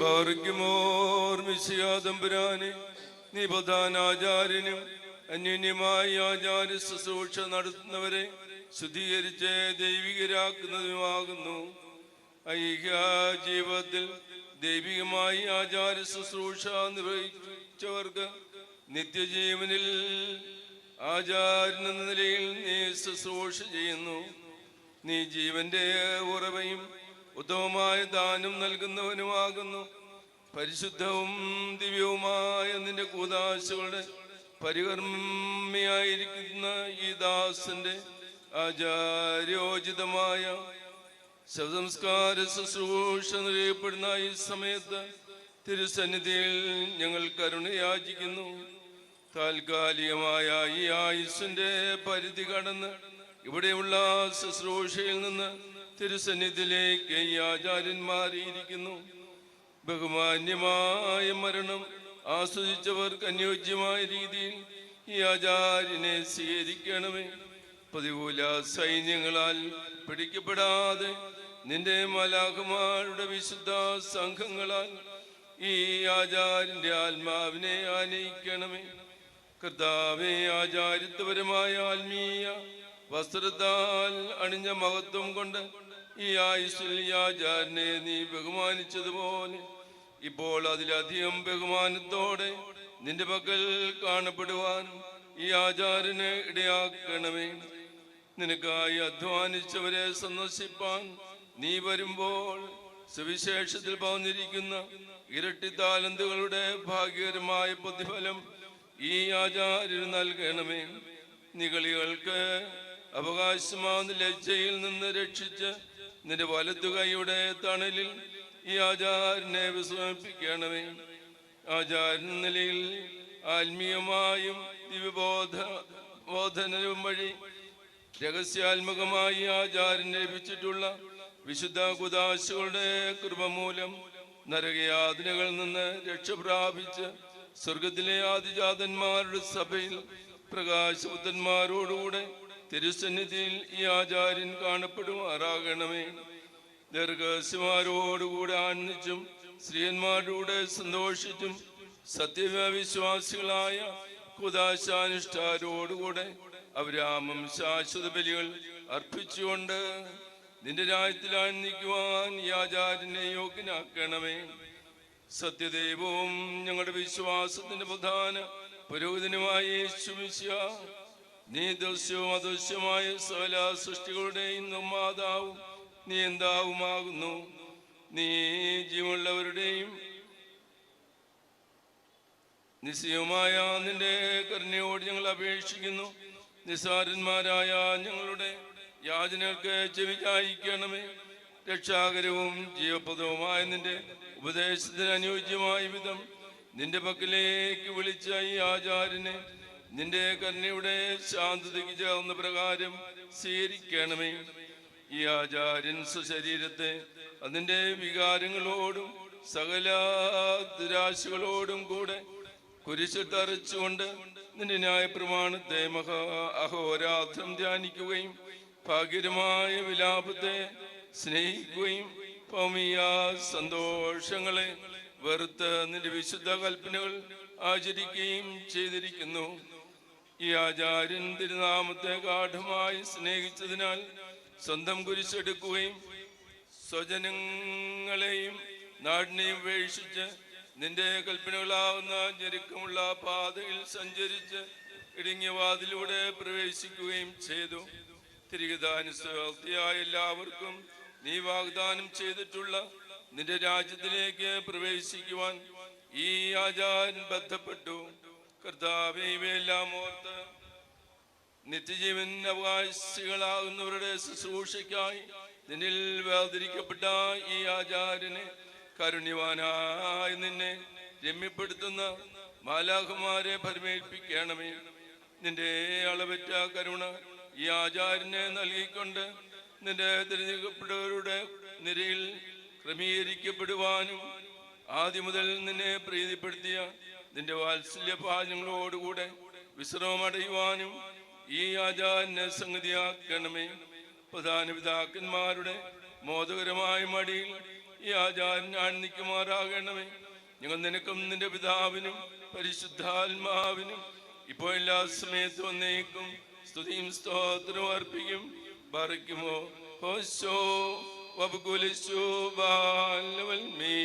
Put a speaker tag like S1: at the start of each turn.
S1: ബാർക്കുമോർ മിശിയാതമ്പുരാനെ, നീ പ്രധാനാചാര്യനും അന്യോന്യമായി ആചാര ശുശ്രൂഷ നടത്തുന്നവരെ ശുദ്ധീകരിച്ച് ദൈവികരാക്കുന്നതുമാകുന്നു. ഐക്യ ജീവിതത്തിൽ ദൈവികമായി ആചാര ശുശ്രൂഷ നിർവഹിച്ചവർക്ക് നിത്യജീവനിൽ ആചാര്യൻ എന്ന നിലയിൽ നീ ശുശ്രൂഷ ചെയ്യുന്നു. നീ ജീവന്റെ ഉറവയും ഉത്തമമായ ദാനം നൽകുന്നവനുമാകുന്നു. പരിശുദ്ധവും ദിവ്യവുമായ നിന്റെ കൂദാശകളുടെ പരികർമ്മിയായിരിക്കുന്ന ഈ ദാസന്റെ ആചാര്യോചിതമായ ശവസംസ്കാര ശുശ്രൂഷ നിറയപ്പെടുന്ന ഈ സമയത്ത് തിരുസന്നിധിയിൽ ഞങ്ങൾ കരുണയാചിക്കുന്നു. താൽക്കാലികമായ ഈ ആയുസ്സിന്റെ പരിധി കടന്ന് ഇവിടെയുള്ള ശുശ്രൂഷയിൽ നിന്ന് തിരുസന്നിധിയിലേക്ക് ഈ ആചാര്യൻ മാറിയിരിക്കുന്നു. ബഹുമാന്യമായ മരണം ആസ്വദിച്ചവർക്ക് അനുയോജ്യമായ രീതിയിൽ ഈ ആചാര്യനെ സ്വീകരിക്കണമേ. പ്രതികൂല സൈന്യങ്ങളാൽ പിടിക്കപ്പെടാതെ നിന്റെ മാലാഖമാരുടെ വിശുദ്ധ സംഘങ്ങളാൽ ഈ ആചാര്യന്റെ ആത്മാവിനെ ആനയിക്കണമേ. കർത്താവേ, ആചാര്യത്വപരമായ ആത്മീയ വസ്ത്രത്താൽ അണിഞ്ഞ മഹത്വം കൊണ്ട് ഈ ആയുസ്സിൽ ഈ ആചാര്യനെ നീ ബഹുമാനിച്ചതുപോലെ ഇപ്പോൾ അതിലധികം ബഹുമാനത്തോടെ നിന്റെ പക്കൽ കാണപ്പെടുവാൻ ഈ ആചാര്യനെ ഇടയാക്കണമേ. നിനക്കായി അധ്വാനിച്ചവരെ സന്ദർശിപ്പാൻ നീ വരുമ്പോൾ സുവിശേഷത്തിൽ പറഞ്ഞിരിക്കുന്ന ഇരട്ടി താലന്തുകളുടെ ഭാഗ്യകരമായ പ്രതിഫലം ഈ ആചാര്യന് നൽകണമേ. നിഗളികൾക്ക് അവകാശമാകുന്ന ലജ്ജയിൽ നിന്ന് രക്ഷിച്ച് നിന്റെ വലതുകൈയുടെ തണലിൽ ഈ ആചാര്യനെ വിശ്രമിപ്പിക്കണമേ. ആചാര്യ നിലയിൽ ആത്മീയമായും ദിവ്യബോധനവും വഴി രഹസ്യാത്മകമായി ആചാര്യന് ലഭിച്ചിട്ടുള്ള വിശുദ്ധ കുദാശകളുടെ കൃപ മൂലം നരകയാതനകളിൽ നിന്ന് രക്ഷപ്രാപിച്ച് സ്വർഗത്തിലെ ആദിജാതന്മാരുടെ സഭയിൽ പ്രകാശപുത്രന്മാരോടുകൂടെ തിരുസന്നിധിയിൽ ഈ ആചാര്യൻ കാണപ്പെടുമാറാകണമേ. ദീർഘസ്യമാരോടുകൂടെ ആനന്ദിച്ചും സ്ത്രീയന്മാരോടെ സന്തോഷിച്ചും സത്യവിശ്വാസികളായ കുദാശാനുഷ്ഠാരോടുകൂടെ അവരാമം ശാശ്വത ബലികൾ അർപ്പിച്ചുകൊണ്ട് നിന്റെ രാജ്യത്തിൽ ആനന്ദിക്കുവാൻ ഈ ആചാര്യനെ യോഗ്യനാക്കണമേ. സത്യദൈവവും ഞങ്ങളുടെ വിശ്വാസത്തിന്റെ പ്രധാന പുരോഹിതനുമായ യേശു മിശിഹാ, നീ ദൃശ്യവും അദൃശ്യമായ സകല സൃഷ്ടികളുടെയും നിർമ്മാതാവും നിയന്താവുമാകുന്നു. നീ ജീവനുള്ളവരുടെയും നിശ്ചയമായ നിന്റെ കരുണയോട് ഞങ്ങൾ അപേക്ഷിക്കുന്നു. നിസ്സാരന്മാരായ ഞങ്ങളുടെ യാചനകൾക്ക് ചെവി ചായിക്കണമേ. രക്ഷാകരവും ജീവപ്രദവുമായ നിന്റെ ഉപദേശത്തിന് അനുയോജ്യമായ വിധം നിന്റെ പക്കലേക്ക് വിളിച്ച ഈ ആചാര്യനെ നിന്റെ കരുണയുടെ ശാന്തതയ്ക്ക് ചേർന്ന പ്രകാരം സ്വീകരിക്കണമേ. ഈ ആചാര്യൻ സ്വശരീരത്തെ അതിൻ്റെ വികാരങ്ങളോടും സകല ദുരാശകളോടും കൂടെ കുരിശിൽ തറച്ചുകൊണ്ട് നിന്റെ ന്യായപ്രമാണത്തെ അഹോരാത്രം ധ്യാനിക്കുകയും ഭാഗ്യകരമായ വിലാപത്തെ സ്നേഹിക്കുകയും ഭൗമിക സന്തോഷങ്ങളെ വെറുത്ത് നിന്റെ വിശുദ്ധ കൽപ്പനകൾ ആചരിക്കുകയും ചെയ്തിരിക്കുന്നു. ഈ ആചാര്യൻ തിരുനാമത്തെ ഗാഠമായി സ്നേഹിച്ചതിനാൽ സ്വന്തം കുരിശെടുക്കുകയും സ്വജനങ്ങളെയും നാടിനെയും ഉപേക്ഷിച്ച് നിന്റെ കൽപ്പനകളാവുന്ന ഞെരുക്കമുള്ള പാതയിൽ സഞ്ചരിച്ച് ഇടുങ്ങിയ വാതിലൂടെ പ്രവേശിക്കുകയും ചെയ്തു. തിരികെതാനുസൃതിയായ എല്ലാവർക്കും നീ വാഗ്ദാനം ചെയ്തിട്ടുള്ള നിന്റെ രാജ്യത്തിലേക്ക് പ്രവേശിക്കുവാൻ ഈ ആചാര്യൻ ബന്ധപ്പെട്ടു. കർത്താവേ, ഇവയെല്ലാം ഓർത്ത് നിത്യജീവൻ അവകാശികളാകുന്നവരുടെ ശുശ്രൂഷയ്ക്കായി നിന്നിൽ വേർതിരിക്കപ്പെട്ട ഈ ആചാര്യനെ കാരുണ്യവാനായി നിന്നെ രമ്യപ്പെടുത്തുന്ന മാലാഖമാരെ ഭരമേൽപ്പിക്കണമേ. നിന്റെ അളവറ്റ കരുണ ഈ ആചാര്യനെ നൽകിക്കൊണ്ട് നിന്റെ തിരഞ്ഞെടുക്കപ്പെട്ടവരുടെ നിരയിൽ ക്രമീകരിക്കപ്പെടുവാനും ആദ്യം മുതൽ നിന്നെ പ്രീതിപ്പെടുത്തിയ നിന്റെ വാത്സല്യഭാജങ്ങളോടുകൂടെ വിശ്രമമടയുവാനും ഈ ആചാര്യനെ സംഗതിയാക്കണമേ. പ്രധാന പിതാക്കന്മാരുടെ മോദകരമായ മടിയിൽ ഈ ആചാരൻ ആഴ്ന്നിക്കുമാറാകണമേ. ഞങ്ങൾ നിനക്കും നിന്റെ പിതാവിനും പരിശുദ്ധാത്മാവിനും ഇപ്പോൾ എല്ലാ സമയത്തും വന്നേക്കും സ്തുതിയും സ്തോത്രവും അർപ്പിക്കും. ബാറയ്ക്കുമോ ഹോശോ വബുകുലിശോ ബാലവൽമേ.